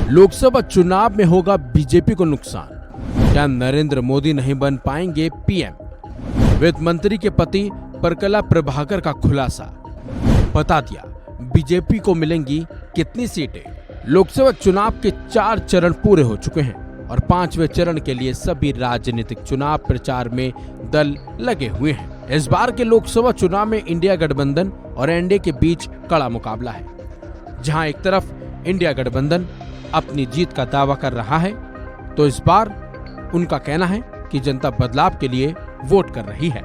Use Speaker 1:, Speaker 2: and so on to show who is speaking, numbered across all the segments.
Speaker 1: लोकसभा चुनाव में होगा बीजेपी को नुकसान, क्या नरेंद्र मोदी नहीं बन पाएंगे पीएम? वित्त मंत्री के पति परकला प्रभाकर का खुलासा, बता दिया बीजेपी को मिलेंगी कितनी सीटें। लोकसभा चुनाव के 4 चरण पूरे हो चुके हैं और 5वें चरण के लिए सभी राजनीतिक चुनाव प्रचार में दल लगे हुए हैं। इस बार के लोकसभा चुनाव में इंडिया गठबंधन और एनडीए के बीच कड़ा मुकाबला है। जहां एक तरफ इंडिया गठबंधन अपनी जीत का दावा कर रहा है, तो इस बार उनका कहना है कि जनता बदलाव के लिए वोट कर रही है।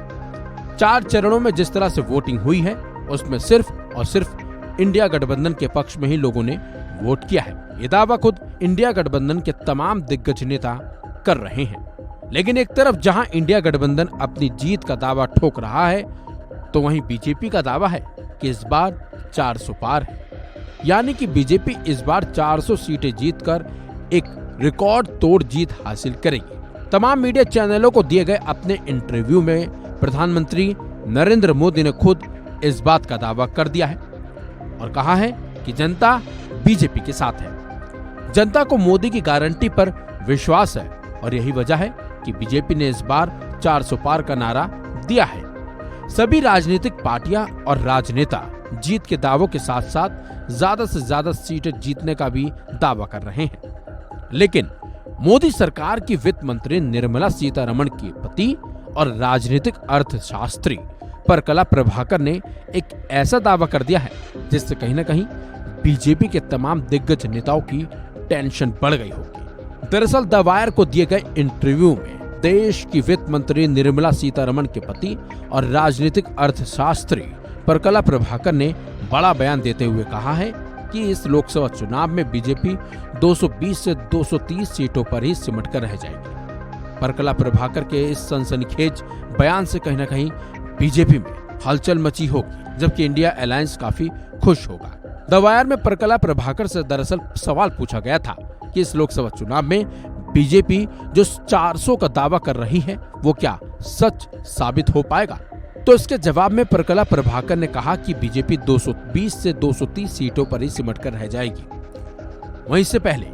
Speaker 1: 4 चरणों में जिस तरह से वोटिंग हुई है, उसमें सिर्फ और सिर्फ इंडिया गठबंधन के पक्ष में ही लोगों ने वोट किया है। ये दावा खुद इंडिया गठबंधन के तमाम दिग्गज नेता कर रहे हैं। लेकिन एक तरफ जहां इंडिया गठबंधन अपनी जीत का दावा ठोक रहा है, तो वहीं बीजेपी का दावा है कि इस बार 400 पार है। यानी कि बीजेपी इस बार 400 सीटें जीतकर एक रिकॉर्ड तोड़ जीत हासिल करेगी। तमाम मीडिया चैनलों को दिए गए अपने इंटरव्यू में प्रधानमंत्री नरेंद्र मोदी ने खुद इस बात का दावा कर दिया है और कहा है कि जनता बीजेपी के साथ है। जनता को मोदी की गारंटी पर विश्वास है और यही वजह है कि बीजेपी ने इस बार 400 पार का नारा दिया है। सभी राजनीतिक पार्टियां और राजनेता जीत के दावों के साथ साथ ज्यादा से ज्यादा सीटें जीतने का भी दावा कर रहे हैं। लेकिन मोदी सरकार की वित्त मंत्री निर्मला सीतारमण के पति और राजनीतिक अर्थशास्त्री परकला प्रभाकर ने एक ऐसा दावा कर दिया है जिससे कहीं न कहीं बीजेपी के तमाम दिग्गज नेताओं की टेंशन बढ़ गई होगी। दरअसल द वायर को दिए गए इंटरव्यू में देश की वित्त मंत्री निर्मला सीतारमण के पति और राजनीतिक अर्थशास्त्री परकला प्रभाकर ने बड़ा बयान देते हुए कहा है कि इस लोकसभा चुनाव में बीजेपी 220 से 230 सीटों पर ही सिमट कर रह जाएगी। परकला प्रभाकर के इस सनसनीखेज बयान से कहीं न कहीं बीजेपी में हलचल मची होगी, जबकि इंडिया अलायंस काफी खुश होगा। द वायर में परकला प्रभाकर से दरअसल सवाल पूछा गया था कि इस लोकसभा चुनाव में बीजेपी जो 400 का दावा कर रही है, वो क्या सच साबित हो पाएगा? तो इसके जवाब में परकला प्रभाकर ने कहा कि बीजेपी 220 से 230 सीटों पर ही सिमट कर रह जाएगी। वहीं से पहले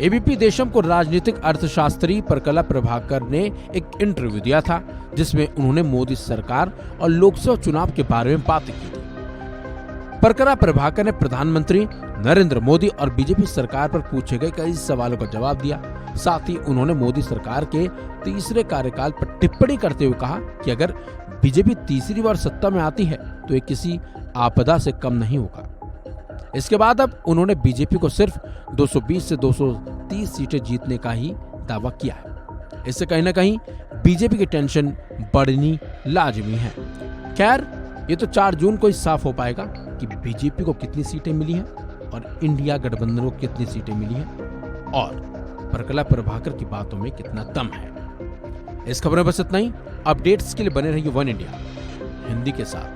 Speaker 1: एबीपी देशम को राजनीतिक अर्थशास्त्री परकला प्रभाकर ने एक इंटरव्यू दिया था, जिसमें उन्होंने मोदी सरकार और लोकसभा चुनाव के बारे में बातें की थी। परकला प्रभाकर ने प्रधानमंत्री नरेंद्र मोदी और बीजेपी सरकार पर पूछे गए कई सवालों का जवाब दिया। साथ ही उन्होंने मोदी सरकार के तीसरे कार्यकाल पर टिप्पणी करते हुए कहा कि अगर बीजेपी तीसरी बार सत्ता में आती है तो ये किसी आपदा से कम नहीं होगा। इसके बाद अब उन्होंने बीजेपी को सिर्फ 220 से 230 सीटें जीतने का ही दावा किया है। इससे कहीं न कहीं बीजेपी की टेंशन बढ़नी लाजमी है। खैर, ये तो 4 जून को ही साफ हो पाएगा कि बीजेपी को कितनी सीटें मिली हैं और इंडिया गठबंधन को कितनी सीटें मिली हैं और परकला प्रभाकर की बातों में कितना दम है। इस खबर में बस इतना ही। अपडेट्स के लिए बने रहिए वन इंडिया हिंदी के साथ।